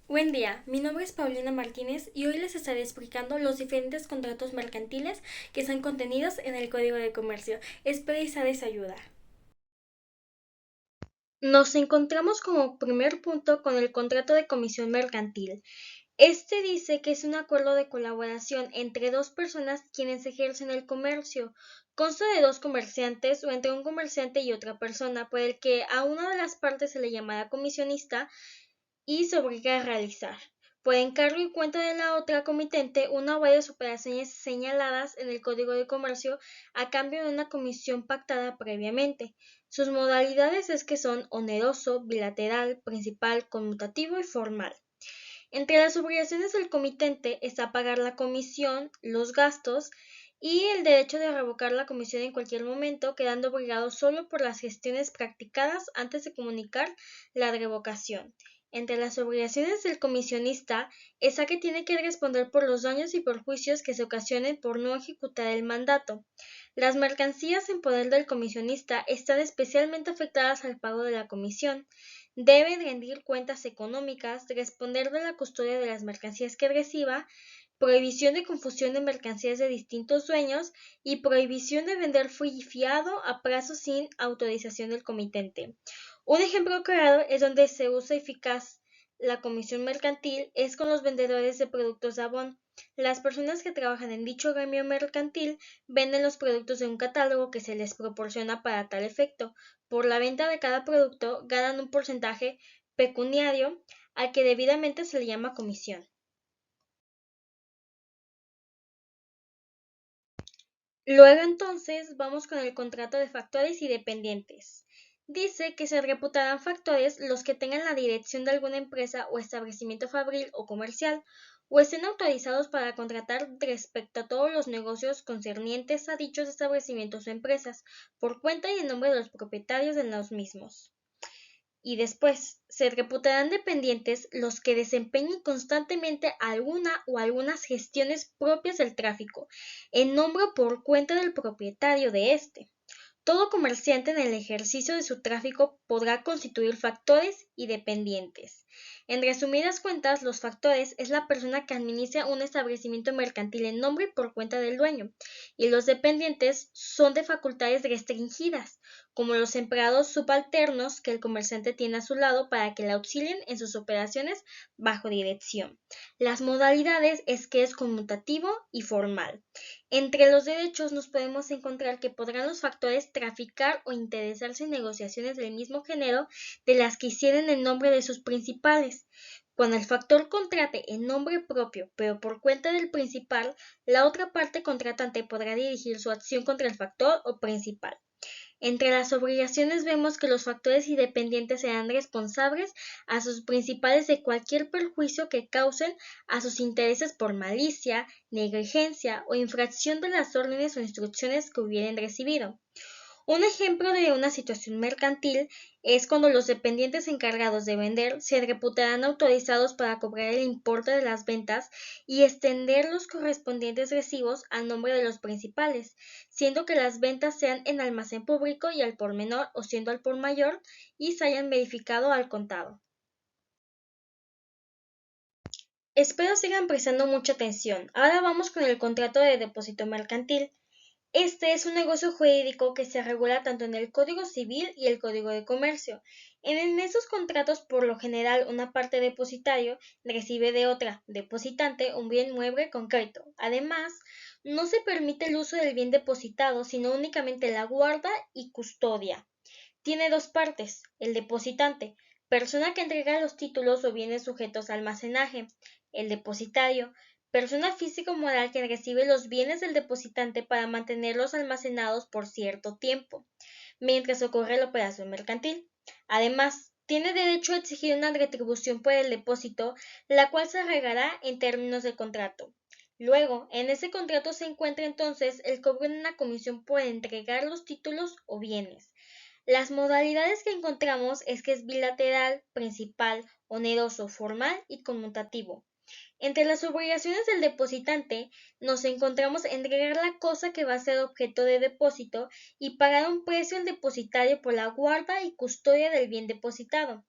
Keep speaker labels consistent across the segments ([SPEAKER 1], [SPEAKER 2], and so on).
[SPEAKER 1] Buen día, mi nombre es Paulina Martínez y hoy les estaré explicando los diferentes contratos mercantiles que están contenidos en el Código de Comercio. Espero esa les ayuda. Nos encontramos como primer punto con el contrato de comisión mercantil. Este dice que es un acuerdo de colaboración entre dos personas quienes ejercen el comercio. Consta de dos comerciantes o entre un comerciante y otra persona, por el que a una de las partes se le llamará comisionista y se obliga a realizar, por encargo y cuenta de la otra comitente, una o varias operaciones señaladas en el Código de Comercio a cambio de una comisión pactada previamente. Sus modalidades es que son oneroso, bilateral, principal, conmutativo y formal. Entre las obligaciones del comitente está pagar la comisión, los gastos y el derecho de revocar la comisión en cualquier momento, quedando obligado solo por las gestiones practicadas antes de comunicar la revocación. Entre las obligaciones del comisionista está que tiene que responder por los daños y perjuicios que se ocasionen por no ejecutar el mandato. Las mercancías en poder del comisionista están especialmente afectadas al pago de la comisión. Debe rendir cuentas económicas, responder de la custodia de las mercancías que reciba, prohibición de confusión de mercancías de distintos dueños y prohibición de vender fiado a plazo sin autorización del comitente. Un ejemplo claro es donde se usa eficaz la comisión mercantil es con los vendedores de productos de Avon. Las personas que trabajan en dicho gremio mercantil venden los productos de un catálogo que se les proporciona para tal efecto. Por la venta de cada producto ganan un porcentaje pecuniario al que debidamente se le llama comisión. Luego entonces vamos con el contrato de factores y dependientes. Dice que se reputarán factores los que tengan la dirección de alguna empresa o establecimiento fabril o comercial o estén autorizados para contratar respecto a todos los negocios concernientes a dichos establecimientos o empresas, por cuenta y en nombre de los propietarios de los mismos. Y después, se reputarán dependientes los que desempeñen constantemente alguna o algunas gestiones propias del tráfico, en nombre o por cuenta del propietario de éste. Todo comerciante en el ejercicio de su tráfico podrá constituir factores y dependientes. En resumidas cuentas, los factores es la persona que administra un establecimiento mercantil en nombre y por cuenta del dueño, y los dependientes son de facultades restringidas, como los empleados subalternos que el comerciante tiene a su lado para que le auxilien en sus operaciones bajo dirección. Las modalidades es que es conmutativo y formal. Entre los derechos nos podemos encontrar que podrán los factores traficar o interesarse en negociaciones del mismo género de las que hicieren en nombre de sus principales. Cuando el factor contrate en nombre propio, pero por cuenta del principal, la otra parte contratante podrá dirigir su acción contra el factor o principal. Entre las obligaciones vemos que los factores independientes serán responsables a sus principales de cualquier perjuicio que causen a sus intereses por malicia, negligencia o infracción de las órdenes o instrucciones que hubieren recibido. Un ejemplo de una situación mercantil es cuando los dependientes encargados de vender se reputarán autorizados para cobrar el importe de las ventas y extender los correspondientes recibos a nombre de los principales, siendo que las ventas sean en almacén público y al por menor o siendo al por mayor y se hayan verificado al contado. Espero sigan prestando mucha atención. Ahora vamos con el contrato de depósito mercantil. Este es un negocio jurídico que se regula tanto en el Código Civil y el Código de Comercio. En esos contratos, por lo general, una parte depositario recibe de otra depositante un bien mueble concreto. Además, no se permite el uso del bien depositado, sino únicamente la guarda y custodia. Tiene dos partes: el depositante, persona que entrega los títulos o bienes sujetos a almacenaje; el depositario, persona física o moral que recibe los bienes del depositante para mantenerlos almacenados por cierto tiempo, mientras ocurre la operación mercantil. Además, tiene derecho a exigir una retribución por el depósito, la cual se regará en términos del contrato. Luego, en ese contrato se encuentra entonces el cobro de una comisión por entregar los títulos o bienes. Las modalidades que encontramos es que es bilateral, principal, oneroso, formal y conmutativo. Entre las obligaciones del depositante nos encontramos entregar la cosa que va a ser objeto de depósito y pagar un precio al depositario por la guarda y custodia del bien depositado.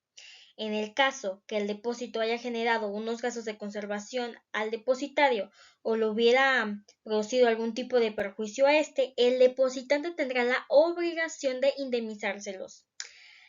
[SPEAKER 1] En el caso que el depósito haya generado unos gastos de conservación al depositario o le hubiera producido algún tipo de perjuicio a este, el depositante tendrá la obligación de indemnizárselos.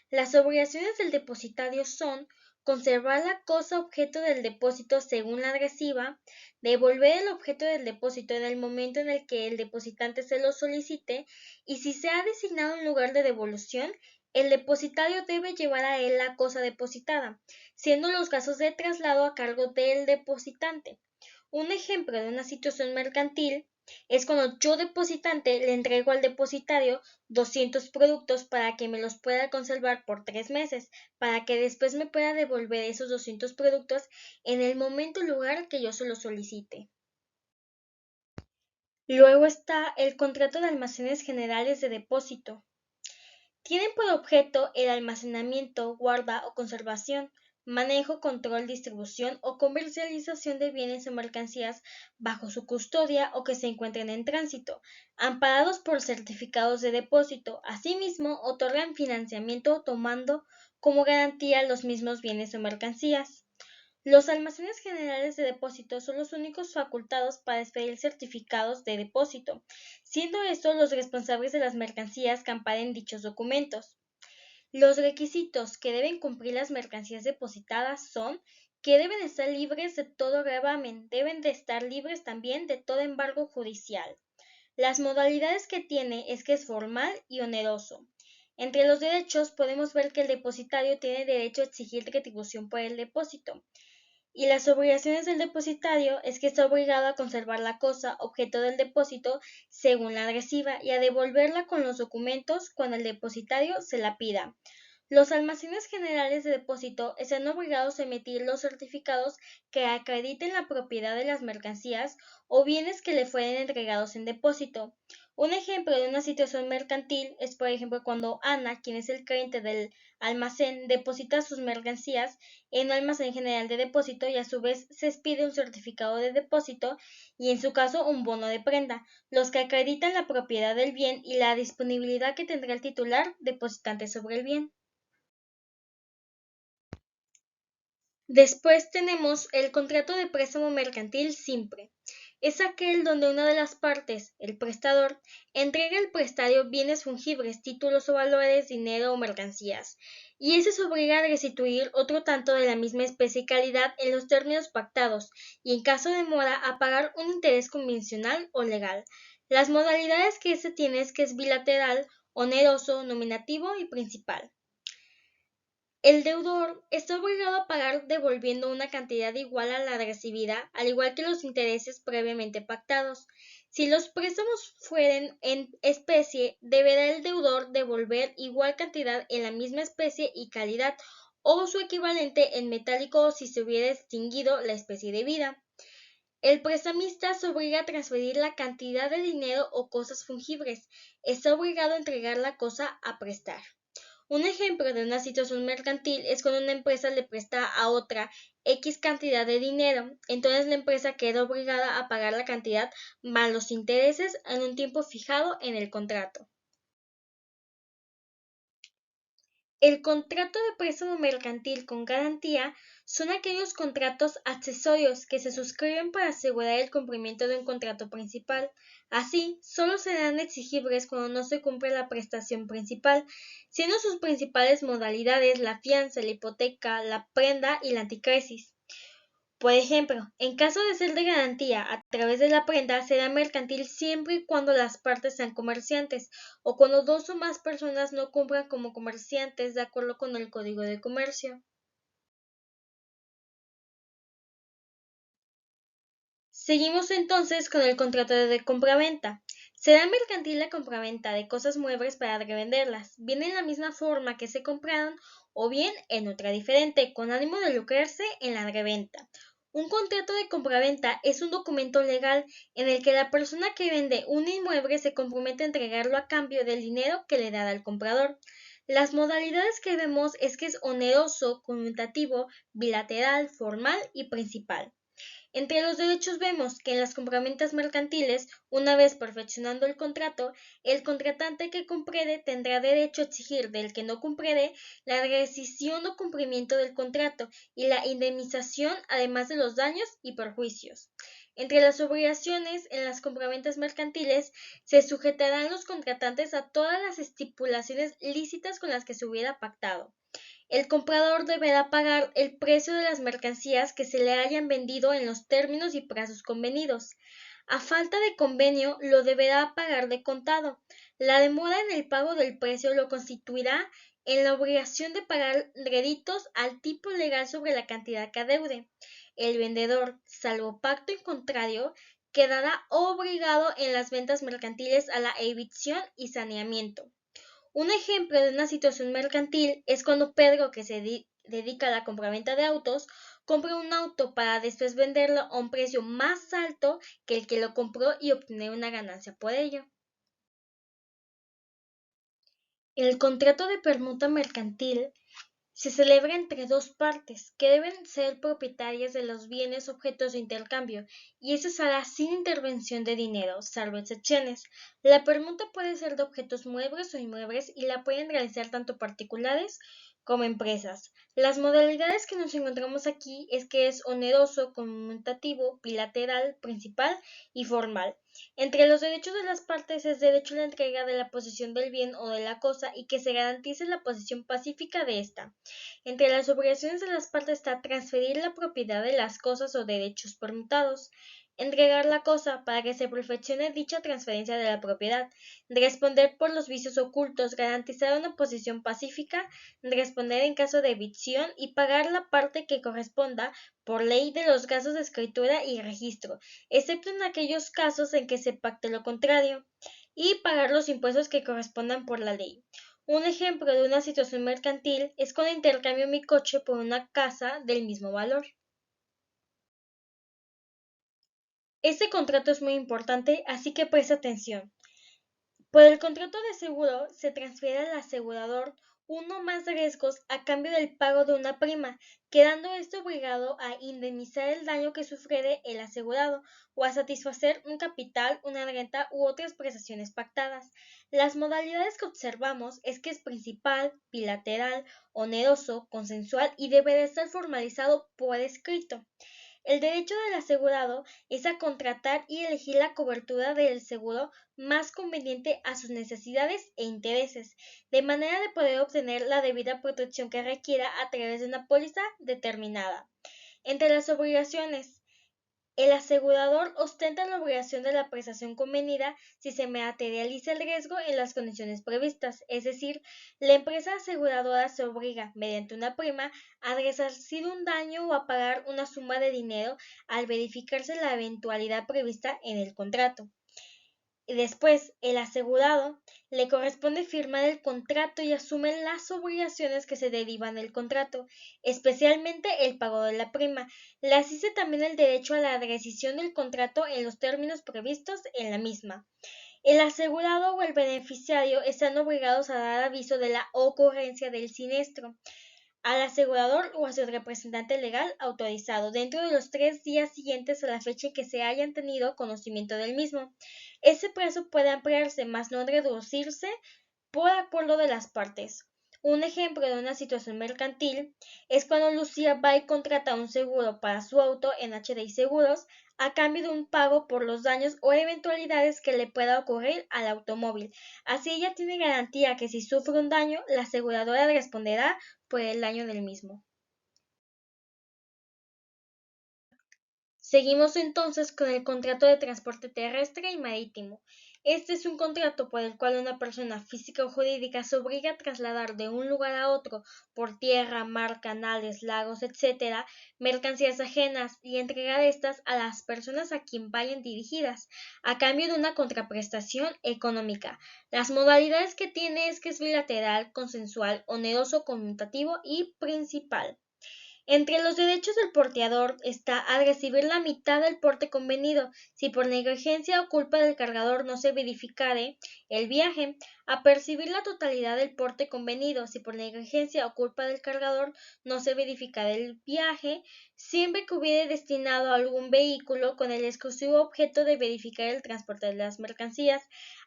[SPEAKER 1] Las obligaciones del depositario son conservar la cosa objeto del depósito según la agresiva, devolver el objeto del depósito en el momento en el que el depositante se lo solicite y si se ha designado un lugar de devolución, el depositario debe llevar a él la cosa depositada, siendo los gastos de traslado a cargo del depositante. Un ejemplo de una situación mercantil es cuando yo depositante le entrego al depositario 200 productos para que me los pueda conservar por 3 meses, para que después me pueda devolver esos 200 productos en el momento y lugar que yo se los solicite. Luego está el contrato de almacenes generales de depósito. Tienen por objeto el almacenamiento, guarda o conservación, manejo, control, distribución o comercialización de bienes o mercancías bajo su custodia o que se encuentren en tránsito, amparados por certificados de depósito. Asimismo, otorgan financiamiento tomando como garantía los mismos bienes o mercancías. Los almacenes generales de depósito son los únicos facultados para expedir certificados de depósito, siendo estos los responsables de las mercancías que amparen dichos documentos. Los requisitos que deben cumplir las mercancías depositadas son que deben estar libres de todo gravamen, deben de estar libres también de todo embargo judicial. Las modalidades que tiene es que es formal y oneroso. Entre los derechos podemos ver que el depositario tiene derecho a exigir retribución por el depósito. Y las obligaciones del depositario es que está obligado a conservar la cosa objeto del depósito según la agresiva y a devolverla con los documentos cuando el depositario se la pida. Los almacenes generales de depósito están obligados a emitir los certificados que acrediten la propiedad de las mercancías o bienes que le fueren entregados en depósito. Un ejemplo de una situación mercantil es, por ejemplo, cuando Ana, quien es el cliente del almacén, deposita sus mercancías en un almacén general de depósito y a su vez se expide un certificado de depósito y en su caso un bono de prenda, los que acreditan la propiedad del bien y la disponibilidad que tendrá el titular depositante sobre el bien. Después tenemos el contrato de préstamo mercantil simple. Es aquel donde una de las partes, el prestador, entrega al prestario bienes fungibles, títulos o valores, dinero o mercancías, y ese se obliga a restituir otro tanto de la misma especie y calidad en los términos pactados, y en caso de mora a pagar un interés convencional o legal. Las modalidades que este tiene es que es bilateral, oneroso, nominativo y principal. El deudor está obligado a pagar devolviendo una cantidad igual a la recibida, al igual que los intereses previamente pactados. Si los préstamos fueren en especie, deberá el deudor devolver igual cantidad en la misma especie y calidad, o su equivalente en metálico si se hubiera extinguido la especie debida. El prestamista se obliga a transferir la cantidad de dinero o cosas fungibles. Está obligado a entregar la cosa a prestar. Un ejemplo de una situación mercantil es cuando una empresa le presta a otra X cantidad de dinero, entonces la empresa queda obligada a pagar la cantidad más los intereses en un tiempo fijado en el contrato. El contrato de préstamo mercantil con garantía son aquellos contratos accesorios que se suscriben para asegurar el cumplimiento de un contrato principal. Así, solo serán exigibles cuando no se cumple la prestación principal, siendo sus principales modalidades la fianza, la hipoteca, la prenda y la anticrisis. Por ejemplo, en caso de ser de garantía a través de la prenda, será mercantil siempre y cuando las partes sean comerciantes o cuando dos o más personas no cumplan como comerciantes de acuerdo con el Código de Comercio. Seguimos entonces con el contrato de compraventa. Será mercantil la compraventa de cosas muebles para revenderlas, bien en la misma forma que se compraron o bien en otra diferente, con ánimo de lucrarse en la reventa. Un contrato de compraventa es un documento legal en el que la persona que vende un inmueble se compromete a entregarlo a cambio del dinero que le dará al comprador. Las modalidades que vemos es que es oneroso, conmutativo, bilateral, formal y principal. Entre los derechos vemos que en las compraventas mercantiles, una vez perfeccionando el contratante que cumpliere tendrá derecho a exigir del que no cumpliere la rescisión o cumplimiento del contrato y la indemnización, además de los daños y perjuicios. Entre las obligaciones en las compraventas mercantiles se sujetarán los contratantes a todas las estipulaciones lícitas con las que se hubiera pactado. El comprador deberá pagar el precio de las mercancías que se le hayan vendido en los términos y plazos convenidos. A falta de convenio, lo deberá pagar de contado. La demora en el pago del precio lo constituirá en la obligación de pagar réditos al tipo legal sobre la cantidad que adeude. El vendedor, salvo pacto en contrario, quedará obligado en las ventas mercantiles a la evicción y saneamiento. Un ejemplo de una situación mercantil es cuando Pedro, que se dedica a la compraventa de autos, compra un auto para después venderlo a un precio más alto que el que lo compró y obtener una ganancia por ello. El contrato de permuta mercantil se celebra entre dos partes, que deben ser propietarias de los bienes objetos de intercambio, y eso se hará sin intervención de dinero, salvo excepciones. La permuta puede ser de objetos muebles o inmuebles y la pueden realizar tanto particulares como empresas. Las modalidades que nos encontramos aquí es que es oneroso, conmutativo, bilateral, principal y formal. Entre los derechos de las partes es derecho a la entrega de la posesión del bien o de la cosa y que se garantice la posesión pacífica de ésta. Entre las obligaciones de las partes está transferir la propiedad de las cosas o derechos permutados, entregar la cosa para que se perfeccione dicha transferencia de la propiedad, responder por los vicios ocultos, garantizar una posición pacífica, responder en caso de evicción y pagar la parte que corresponda por ley de los gastos de escritura y registro, excepto en aquellos casos en que se pacte lo contrario, y pagar los impuestos que correspondan por la ley. Un ejemplo de una situación mercantil es cuando intercambio mi coche por una casa del mismo valor. Este contrato es muy importante, así que presta atención. Por el contrato de seguro se transfiere al asegurador uno o más riesgos a cambio del pago de una prima, quedando este obligado a indemnizar el daño que sufriere el asegurado o a satisfacer un capital, una renta u otras prestaciones pactadas. Las modalidades que observamos es que es principal, bilateral, oneroso, consensual y debe de estar formalizado por escrito. El derecho del asegurado es a contratar y elegir la cobertura del seguro más conveniente a sus necesidades e intereses, de manera de poder obtener la debida protección que requiera a través de una póliza determinada. Entre las obligaciones, el asegurador ostenta la obligación de la prestación convenida si se materializa el riesgo en las condiciones previstas, es decir, la empresa aseguradora se obliga, mediante una prima, a resarcir un daño o a pagar una suma de dinero al verificarse la eventualidad prevista en el contrato. Después, el asegurado le corresponde firmar el contrato y asume las obligaciones que se derivan del contrato, especialmente el pago de la prima. Le asiste también el derecho a la rescisión del contrato en los términos previstos en la misma. El asegurado o el beneficiario están obligados a dar aviso de la ocurrencia del siniestro al asegurador o a su representante legal autorizado dentro de los 3 días siguientes a la fecha en que se hayan tenido conocimiento del mismo. Ese plazo puede ampliarse, mas no reducirse por acuerdo de las partes. Un ejemplo de una situación mercantil es cuando Lucía va y contrata un seguro para su auto en HDI Seguros a cambio de un pago por los daños o eventualidades que le pueda ocurrir al automóvil. Así ella tiene garantía que si sufre un daño, la aseguradora responderá por el daño del mismo. Seguimos entonces con el contrato de transporte terrestre y marítimo. Este es un contrato por el cual una persona física o jurídica se obliga a trasladar de un lugar a otro por tierra, mar, canales, lagos, etc., mercancías ajenas y entregar estas a las personas a quien vayan dirigidas, a cambio de una contraprestación económica. Las modalidades que tiene es que es bilateral, consensual, oneroso, conmutativo y principal. Entre los derechos del porteador está a recibir la mitad del porte convenido, si por negligencia o culpa del cargador no se verificare el viaje, a percibir la totalidad del porte convenido, si por negligencia o culpa del cargador no se verificare el viaje, siempre que hubiere destinado a algún vehículo con el exclusivo objeto de verificar el transporte de las mercancías,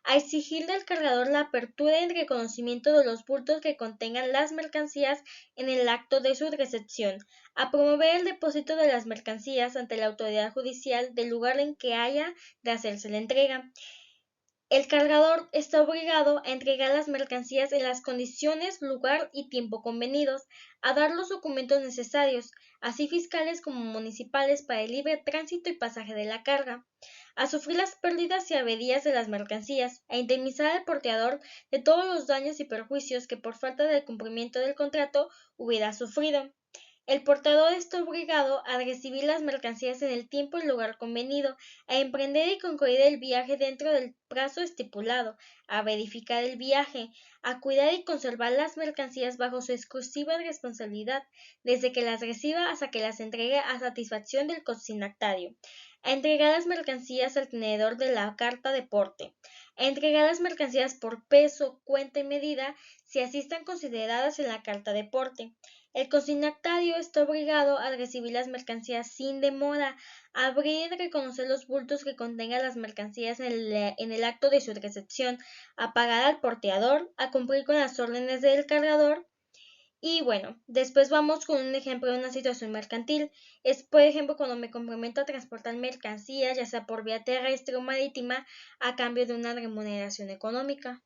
[SPEAKER 1] a exigir del cargador la apertura y reconocimiento de los bultos que contengan las mercancías en el acto de su recepción, a promover el depósito de las mercancías ante la autoridad judicial del lugar en que haya de hacerse la entrega. El cargador está obligado a entregar las mercancías en las condiciones, lugar y tiempo convenidos, a dar los documentos necesarios, así fiscales como municipales, para el libre tránsito y pasaje de la carga, a sufrir las pérdidas y averías de las mercancías, a indemnizar al porteador de todos los daños y perjuicios que por falta del cumplimiento del contrato hubiera sufrido. El portador está obligado a recibir las mercancías en el tiempo y lugar convenido, a emprender y concluir el viaje dentro del plazo estipulado, a verificar el viaje, a cuidar y conservar las mercancías bajo su exclusiva responsabilidad, desde que las reciba hasta que las entregue a satisfacción del consignatario, a entregar las mercancías al tenedor de la carta de porte, a entregar las mercancías por peso, cuenta y medida, si así están consideradas en la carta de porte. El consignatario está obligado a recibir las mercancías sin demora, a abrir y reconocer los bultos que contengan las mercancías en el acto de su recepción, a pagar al porteador, a cumplir con las órdenes del cargador. Y bueno, después vamos con un ejemplo de una situación mercantil. Es, por ejemplo, cuando me comprometo a transportar mercancías, ya sea por vía terrestre o marítima, a cambio de una remuneración económica.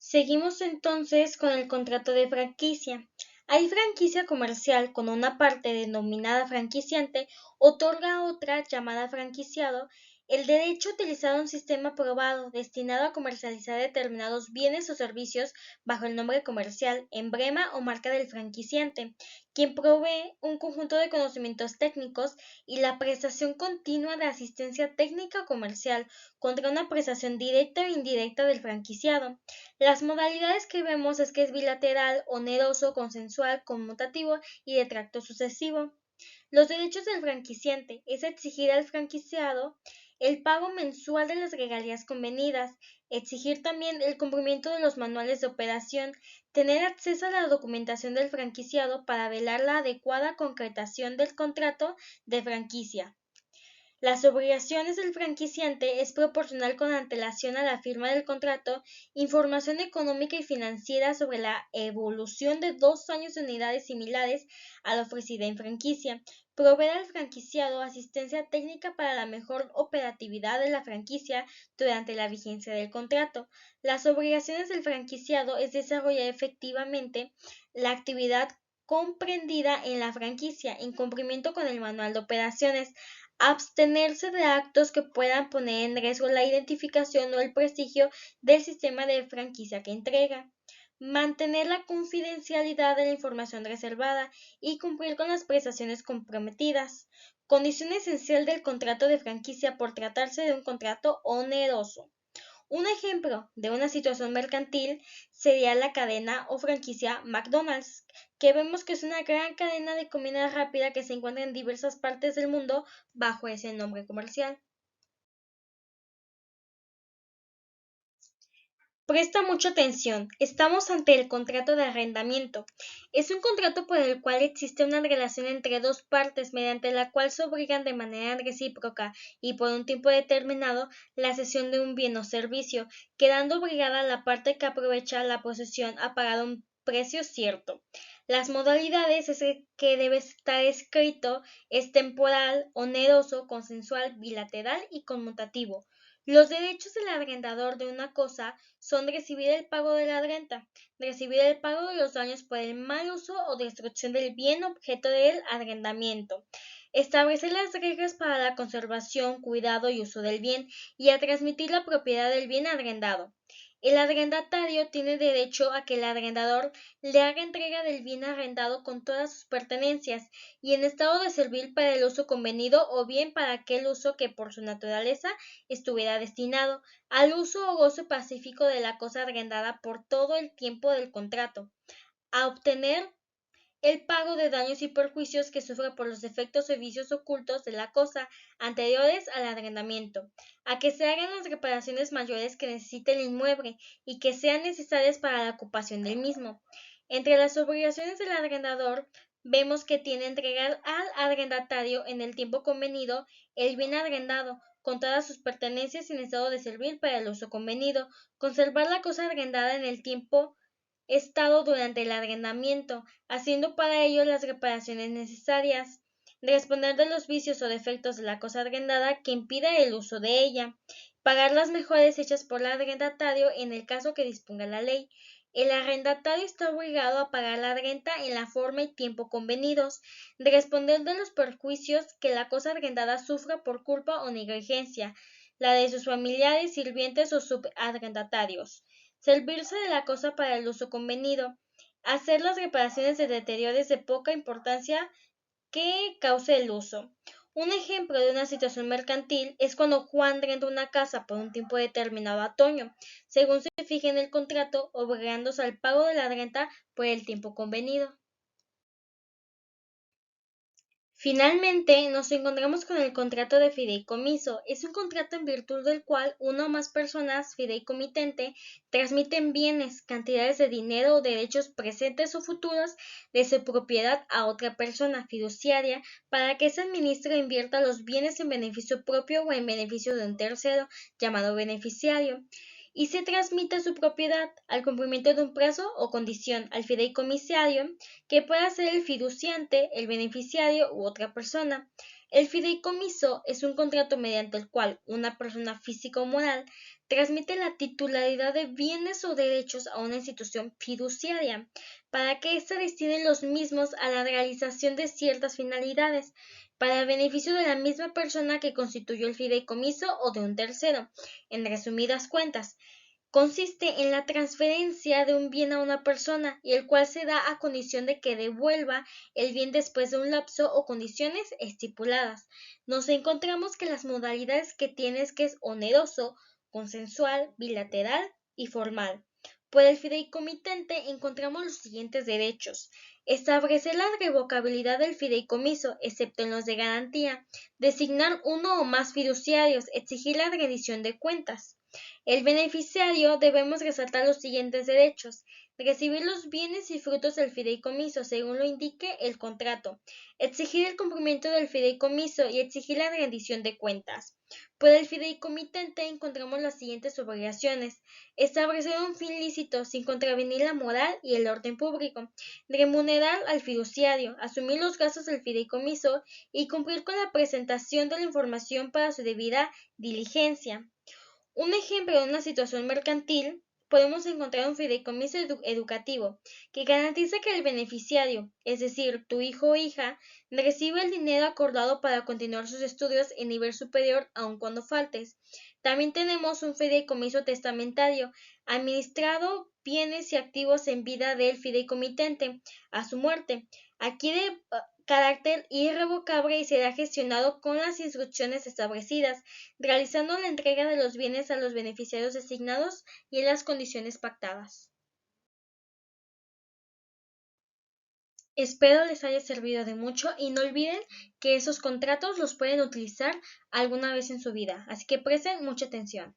[SPEAKER 1] Seguimos entonces con el contrato de franquicia. Hay franquicia comercial con una parte denominada franquiciante, otorga a otra llamada franquiciado el derecho a utilizar un sistema probado destinado a comercializar determinados bienes o servicios bajo el nombre comercial, emblema o marca del franquiciante, quien provee un conjunto de conocimientos técnicos y la prestación continua de asistencia técnica comercial contra una prestación directa o indirecta del franquiciado. Las modalidades que vemos es que es bilateral, oneroso, consensual, conmutativo y de tracto sucesivo. Los derechos del franquiciante es exigir al franquiciado el pago mensual de las regalías convenidas, exigir también el cumplimiento de los manuales de operación, tener acceso a la documentación del franquiciado para velar la adecuada concretación del contrato de franquicia. Las obligaciones del franquiciante es proporcionar con antelación a la firma del contrato información económica y financiera sobre la evolución de 2 años de unidades similares a la ofrecida en franquicia, proveer al franquiciado asistencia técnica para la mejor operatividad de la franquicia durante la vigencia del contrato. Las obligaciones del franquiciado es desarrollar efectivamente la actividad comprendida en la franquicia en cumplimiento con el manual de operaciones, abstenerse de actos que puedan poner en riesgo la identificación o el prestigio del sistema de franquicia que entrega, mantener la confidencialidad de la información reservada y cumplir con las prestaciones comprometidas, condición esencial del contrato de franquicia por tratarse de un contrato oneroso. Un ejemplo de una situación mercantil sería la cadena o franquicia McDonald's, que vemos que es una gran cadena de comida rápida que se encuentra en diversas partes del mundo bajo ese nombre comercial. Presta mucha atención. Estamos ante el contrato de arrendamiento. Es un contrato por el cual existe una relación entre dos partes mediante la cual se obligan de manera recíproca y por un tiempo determinado la cesión de un bien o servicio, quedando obligada la parte que aprovecha la posesión a pagar un precio cierto. Las modalidades es que debe estar escrito es temporal, oneroso, consensual, bilateral y conmutativo. Los derechos del arrendador de una cosa son recibir el pago de la renta, recibir el pago de los daños por el mal uso o destrucción del bien objeto del arrendamiento, establecer las reglas para la conservación, cuidado y uso del bien y a transmitir la propiedad del bien arrendado. El arrendatario tiene derecho a que el arrendador le haga entrega del bien arrendado con todas sus pertenencias y en estado de servir para el uso convenido o bien para aquel uso que por su naturaleza estuviera destinado al uso o goce pacífico de la cosa arrendada por todo el tiempo del contrato. a obtener el pago de daños y perjuicios que sufra por los efectos o vicios ocultos de la cosa anteriores al arrendamiento, a que se hagan las reparaciones mayores que necesite el inmueble y que sean necesarias para la ocupación del mismo. Entre las obligaciones del arrendador vemos que tiene entregar al arrendatario en el tiempo convenido el bien arrendado, con todas sus pertenencias en estado de servir para el uso convenido, conservar la cosa arrendada en el tiempo estado durante el arrendamiento, haciendo para ello las reparaciones necesarias, responder de los vicios o defectos de la cosa arrendada que impida el uso de ella, pagar las mejoras hechas por el arrendatario en el caso que disponga la ley. El arrendatario está obligado a pagar la renta en la forma y tiempo convenidos, de responder de los perjuicios que la cosa arrendada sufra por culpa o negligencia, la de sus familiares, sirvientes o subarrendatarios, servirse de la cosa para el uso convenido, hacer las reparaciones de deterioros de poca importancia que cause el uso. Un ejemplo de una situación mercantil es cuando Juan renta una casa por un tiempo determinado a Toño, según se fije en el contrato, obligándose al pago de la renta por el tiempo convenido. Finalmente, nos encontramos con el contrato de fideicomiso. Es un contrato en virtud del cual una o más personas fideicomitente transmiten bienes, cantidades de dinero o derechos presentes o futuros de su propiedad a otra persona fiduciaria para que se administre o invierta los bienes en beneficio propio o en beneficio de un tercero, llamado beneficiario, y se transmite su propiedad al cumplimiento de un plazo o condición al fideicomisario, que pueda ser el fiduciante, el beneficiario u otra persona. El fideicomiso es un contrato mediante el cual una persona física o moral transmite la titularidad de bienes o derechos a una institución fiduciaria, para que ésta destine los mismos a la realización de ciertas finalidades, para el beneficio de la misma persona que constituyó el fideicomiso o de un tercero. En resumidas cuentas, consiste en la transferencia de un bien a una persona y el cual se da a condición de que devuelva el bien después de un lapso o condiciones estipuladas. Nos encontramos que las modalidades que tiene es que es oneroso, consensual, bilateral y formal. Por el fideicomitente encontramos los siguientes derechos: establecer la revocabilidad del fideicomiso, excepto en los de garantía, designar uno o más fiduciarios, exigir la rendición de cuentas. El beneficiario debemos resaltar los siguientes derechos: recibir los bienes y frutos del fideicomiso según lo indique el contrato, exigir el cumplimiento del fideicomiso y exigir la rendición de cuentas. Por el fideicomitente encontramos las siguientes obligaciones: establecer un fin lícito sin contravenir la moral y el orden público, remunerar al fiduciario, asumir los gastos del fideicomiso y cumplir con la presentación de la información para su debida diligencia. Un ejemplo de una situación mercantil podemos encontrar un fideicomiso educativo, que garantiza que el beneficiario, es decir, tu hijo o hija, recibe el dinero acordado para continuar sus estudios en nivel superior aun cuando faltes. También tenemos un fideicomiso testamentario, administrado bienes y activos en vida del fideicomitente a su muerte. Adquiere carácter irrevocable y será gestionado con las instrucciones establecidas, realizando la entrega de los bienes a los beneficiarios designados y en las condiciones pactadas. Espero les haya servido de mucho y no olviden que esos contratos los pueden utilizar alguna vez en su vida, así que presten mucha atención.